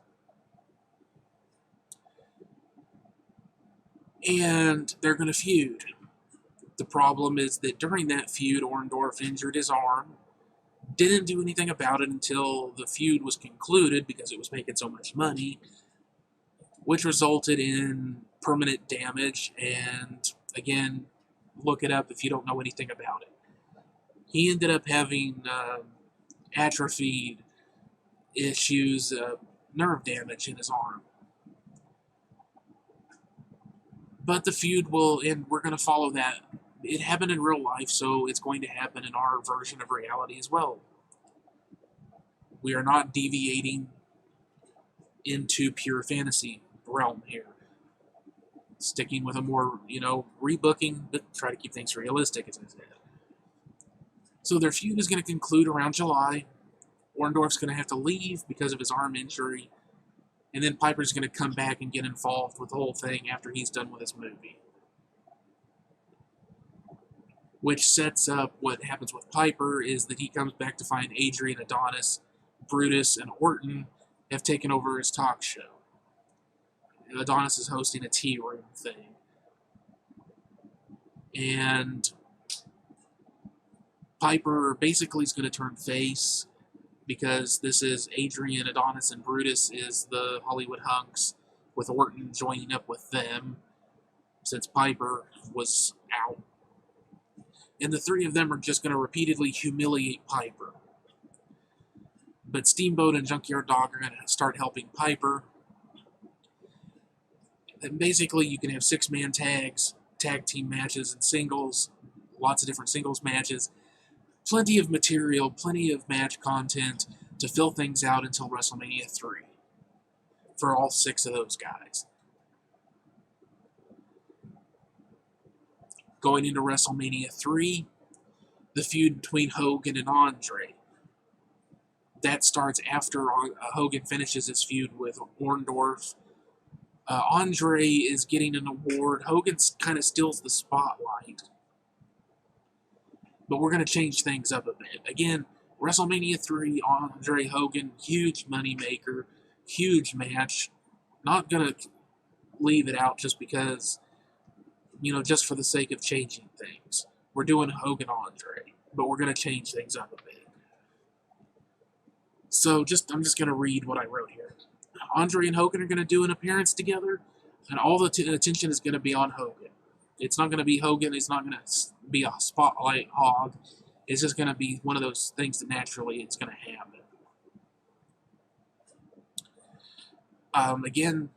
And they're going to feud. The problem is that during that feud, Orndorff injured his arm. Didn't do anything about it until the feud was concluded because it was making so much money, which resulted in permanent damage. And again, look it up if you don't know anything about it. He ended up having atrophied issues, nerve damage in his arm. But the feud will, and we're going to follow that. It happened in real life, so it's going to happen in our version of reality as well. We are not deviating into pure fantasy realm here. Sticking with a more, rebooking, but try to keep things realistic, as I said. So their feud is going to conclude around July. Orndorff's going to have to leave because of his arm injury. And then Piper's going to come back and get involved with the whole thing after he's done with his movie. Which sets up what happens with Piper is that he comes back to find Adrian, Adonis, Brutus, and Orton have taken over his talk show. Adonis is hosting a tea room thing. And Piper basically is going to turn face because this is Adrian, Adonis, and Brutus is the Hollywood hunks, with Orton joining up with them since Piper was out. And the three of them are just going to repeatedly humiliate Piper. But Steamboat and Junkyard Dog are going to start helping Piper. And basically, you can have 6-man tags, tag team matches, and singles. Lots of different singles matches. Plenty of material, plenty of match content to fill things out until WrestleMania 3. For all 6 of those guys. Going into WrestleMania 3, the feud between Hogan and Andre. That starts after Hogan finishes his feud with Orndorff. Andre is getting an award. Hogan kind of steals the spotlight. But we're going to change things up a bit. Again, WrestleMania 3, Andre Hogan, huge moneymaker, huge match. Not going to leave it out just because, just for the sake of changing things. We're doing Hogan Andre, but we're going to change things up a bit. So I'm just going to read what I wrote here. Andre and Hogan are going to do an appearance together, and all the attention is going to be on Hogan. It's not going to be Hogan. He's not going to be a spotlight hog. It's just going to be one of those things that naturally it's going to happen. Again,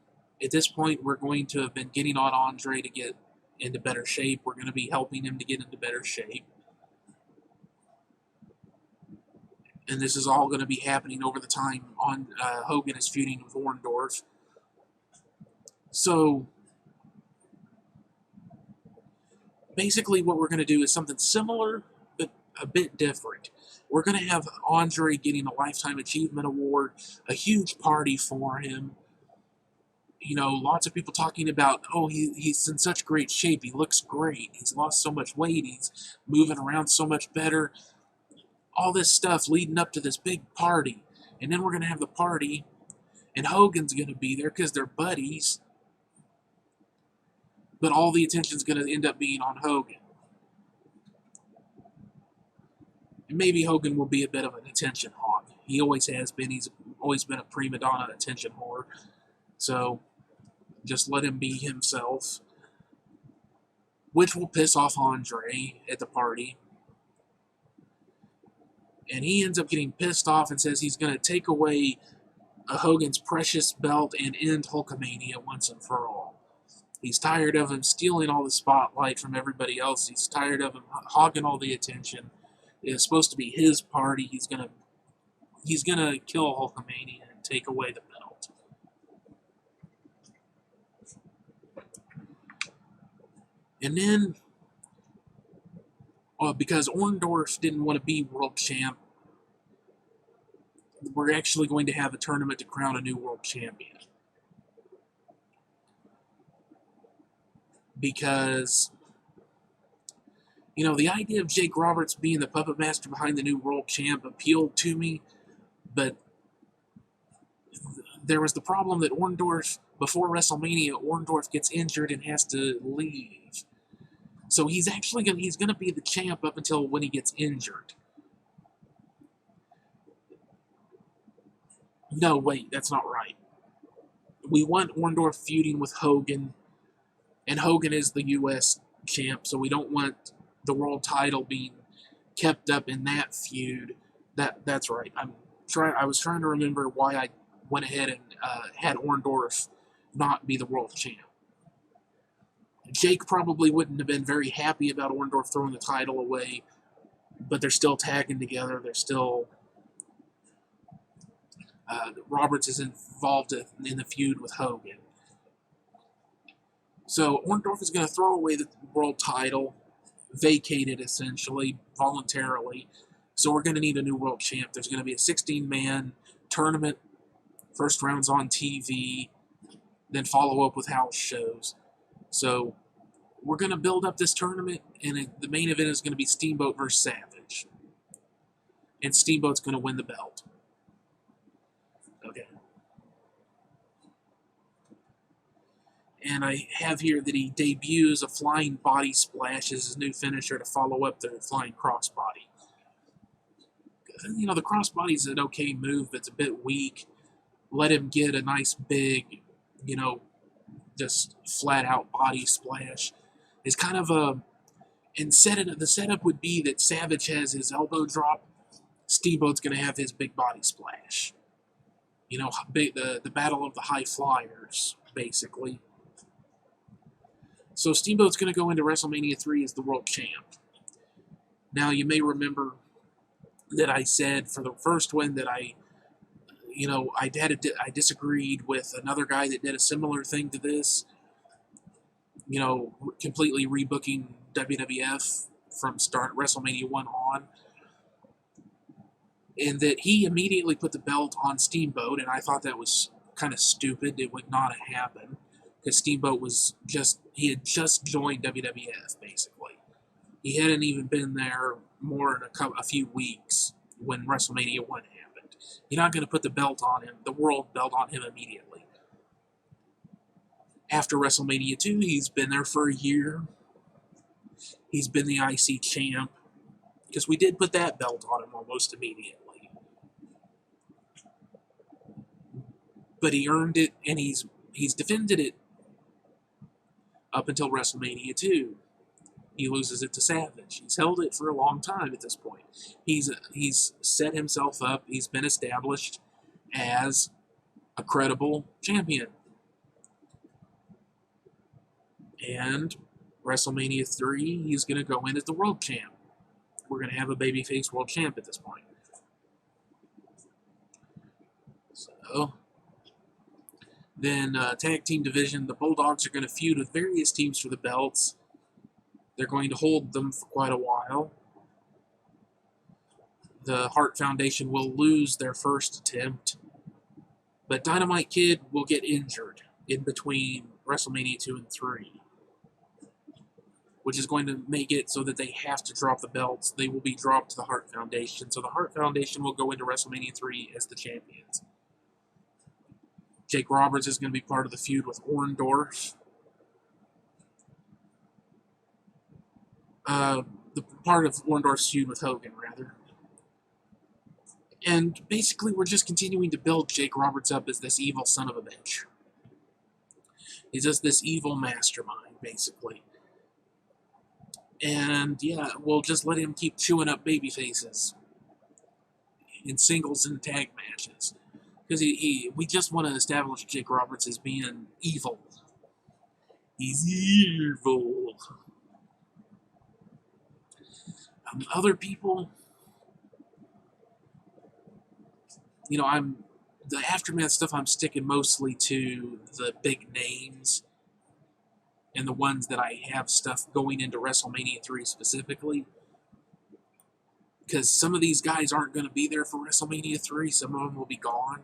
at this point, we're going to have been getting on Andre to get into better shape. We're going to be helping him to get into better shape. And this is all going to be happening over the time Hogan is feuding with Orndorff. So, basically what we're going to do is something similar, but a bit different. We're going to have Andre getting a Lifetime Achievement Award, a huge party for him. Lots of people talking about, he's in such great shape, he looks great, he's lost so much weight, he's moving around so much better. All this stuff leading up to this big party. And then we're going to have the party, and Hogan's going to be there because they're buddies. But all the attention's going to end up being on Hogan. And maybe Hogan will be a bit of an attention hog. He always has been. He's always been a prima donna attention whore. So, just let him be himself. Which will piss off Andre at the party. And he ends up getting pissed off and says he's going to take away Hogan's precious belt and end Hulkamania once and for all. He's tired of him stealing all the spotlight from everybody else. He's tired of him hogging all the attention. It's supposed to be his party. He's gonna kill Hulkamania and take away the belt. And then, because Orndorff didn't want to be world champ, we're actually going to have a tournament to crown a new world champion. Because The idea of Jake Roberts being the puppet master behind the new world champ appealed to me, but there was the problem that Orndorff, before WrestleMania, Orndorff gets injured and has to leave. So he's gonna be the champ up until when he gets injured. No, wait, that's not right. We want Orndorff feuding with Hogan, and Hogan is the U.S. champ, so we don't want the world title being kept up in that feud. That's right. I was trying to remember why I went ahead and had Orndorff not be the world champ. Jake probably wouldn't have been very happy about Orndorff throwing the title away, but they're still tagging together. They're still Roberts is involved in the feud with Hogan. So Orndorff is going to throw away the world title, vacate it essentially, voluntarily. So we're going to need a new world champ. There's going to be a 16-man tournament. First round's on TV, then follow up with house shows. So we're going to build up this tournament, and the main event is going to be Steamboat versus Savage. And Steamboat's going to win the belt. Okay. And I have here that he debuts a flying body splash as his new finisher to follow up the flying crossbody. The crossbody's an okay move, but it's a bit weak. Let him get a nice big, just flat out body splash. It's kind of a... the setup would be that Savage has his elbow drop. Steamboat's going to have his big body splash. The battle of the high flyers, basically. So Steamboat's going to go into WrestleMania 3 as the world champ. Now, you may remember that I said for the first one that I disagreed with another guy that did a similar thing to this. Completely rebooking WWF from start WrestleMania 1 on. And that he immediately put the belt on Steamboat, and I thought that was kind of stupid. It would not have happened. Because Steamboat he had just joined WWF, basically. He hadn't even been there more than a few weeks when WrestleMania 1 happened. You're not going to put the belt on him, the world belt on him immediately. After WrestleMania 2, he's been there for a year. He's been the IC champ. Because we did put that belt on him almost immediately. But he earned it, and he's defended it up until WrestleMania 2. He loses it to Savage. He's held it for a long time at this point. He's set himself up. He's been established as a credible champion. And WrestleMania 3, he's going to go in as the world champ. We're going to have a babyface world champ at this point. So... Then tag team division, the Bulldogs are going to feud with various teams for the belts. They're going to hold them for quite a while. The Hart Foundation will lose their first attempt. But Dynamite Kid will get injured in between WrestleMania 2 and 3. Which is going to make it so that they have to drop the belts. They will be dropped to the Hart Foundation. So the Hart Foundation will go into WrestleMania 3 as the champions. Jake Roberts is going to be part of the feud with Orndorff. The part of Orndorff's feud with Hogan, rather. And basically, we're just continuing to build Jake Roberts up as this evil son of a bitch. He's just this evil mastermind, basically. And, yeah, we'll just let him keep chewing up baby faces in singles and tag matches. Because we just want to establish Jake Roberts as being evil. He's evil. Other people, the Aftermath stuff, I'm sticking mostly to the big names and the ones that I have stuff going into WrestleMania 3 specifically. Because some of these guys aren't going to be there for WrestleMania 3. Some of them will be gone.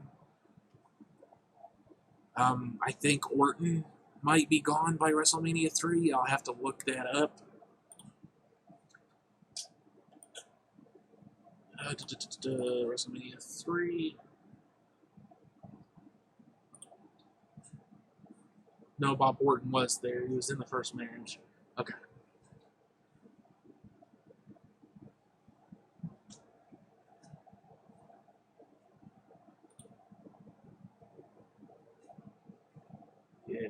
I think Orton might be gone by WrestleMania 3. I'll have to look that up. WrestleMania 3. No, Bob Orton was there. He was in the first match. Okay. Yeah.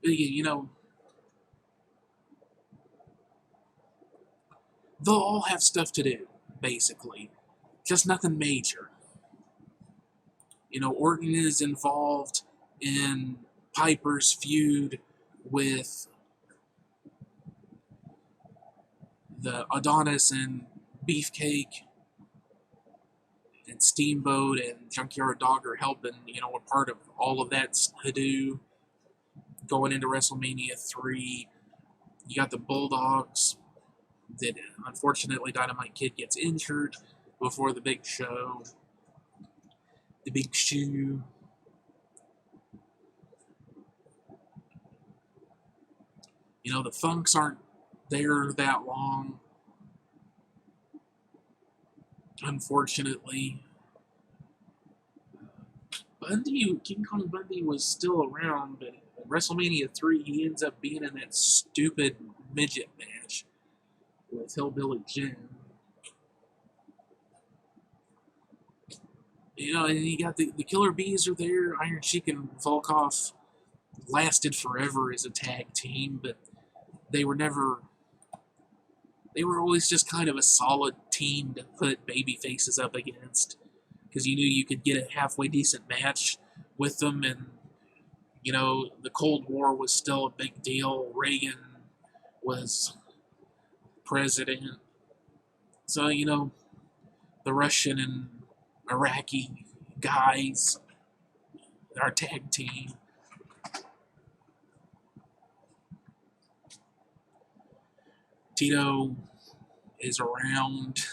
You know, they'll all have stuff to do, basically. Just nothing major. You know, Orton is involved in Piper's feud with the Adonis and Beefcake, and Steamboat and Junkyard Dog are helping, you know, a part of all of that to-do going into WrestleMania 3. You got the Bulldogs that, unfortunately, Dynamite Kid gets injured before the big show. The big shoe. You know, the Funks aren't there that long, unfortunately. King Kong Bundy was still around, but at WrestleMania 3, he ends up being in that stupid midget match with Hillbilly Jim. You know, and you got the Killer Bees are there. Iron Sheik and Volkov lasted forever as a tag team, but they were never. They were always just kind of a solid team to put baby faces up against, because you knew you could get a halfway decent match with them, and you know the Cold War was still a big deal. Reagan was president, so you know the Russian and Iraqi guys, our tag team. Tito is around.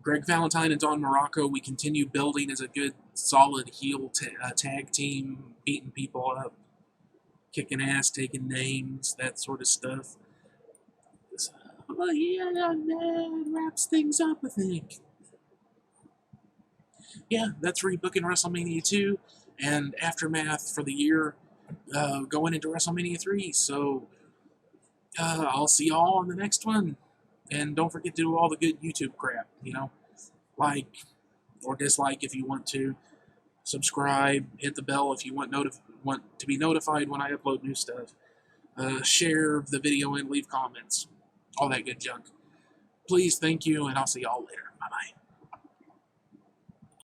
Greg Valentine and Don Morocco, we continue building as a good, solid heel tag team, beating people up, kicking ass, taking names, that sort of stuff. Well, yeah, that wraps things up, I think. Yeah, that's rebooking WrestleMania 2 and aftermath for the year going into WrestleMania 3. So I'll see y'all on the next one. And don't forget to do all the good YouTube crap, you know, like or dislike if you want to, subscribe, hit the bell if you want to be notified when I upload new stuff, share the video and leave comments, all that good junk. Please, thank you, and I'll see y'all later. Bye-bye.